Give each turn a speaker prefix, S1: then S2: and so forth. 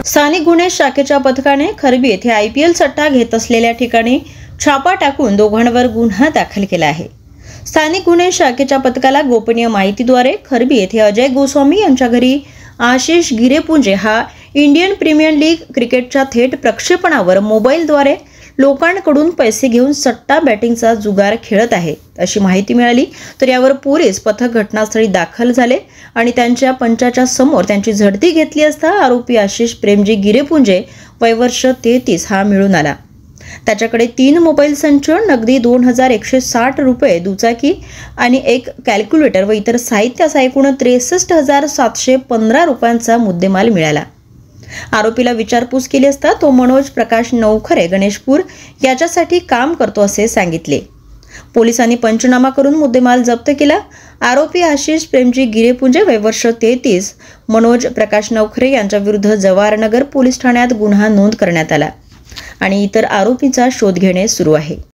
S1: स्थानिक गुन्हे शाखेच्या पथकाने खरबी येथे IPL सट्टा घेत असलेल्या ठिकाणी छापा टाकून दोघांवर गुन्हा दाखल केला आहे। स्थानिक गुन्हे शाखेच्या पथकाला गोपनीय माहितीद्वारे खरबी येथे अजय गोस्वामी यांच्या घरी आशिष गिरेपुंजे हा इंडियन प्रीमियर लीग क्रिकेटच्या थेट प्रक्षेपणावर मोबाईलद्वारे लोकांकडून पैसे घेऊन सट्टा बॅटिंगचा जुगार खेळत आहे अशी माहिती मिळाली। तर यावर पोलीस पथक घटनास्थळी दाखल झाले आणि त्यांच्या पंचाच्या समोर त्यांची झडती घेतली असता आरोपी आशिष प्रेमजी गिरेपुंजे वय वर्ष 33 हा मिळून आला। त्याच्याकडे 3 मोबाईल संच, नगदी 2160 रुपये, दुचाकी आणि एक कॅल्क्युलेटर व इतर साहित्याचा एकूण 63,715 रुपयांचा मुद्देमाल मिळाला। आरोपीला विचारपूस केली असता तो मनोज प्रकाश नवखरे गणेशपूर याच्यासाठी काम करतो असे सांगितले। पोलिसांनी पंचनामा करून मुद्देमाल जप्त केला। आरोपी आशिष प्रेमजी गिरेपुंजे वय वर्ष 33 मनोज प्रकाश नवखरे यांच्या विरुद्ध जवाहरनगर पोलीस ठाण्यात गुन्हा नोंद करण्यात आला आणि इतर आरोपींचा शोध घेणे सुरू आहे।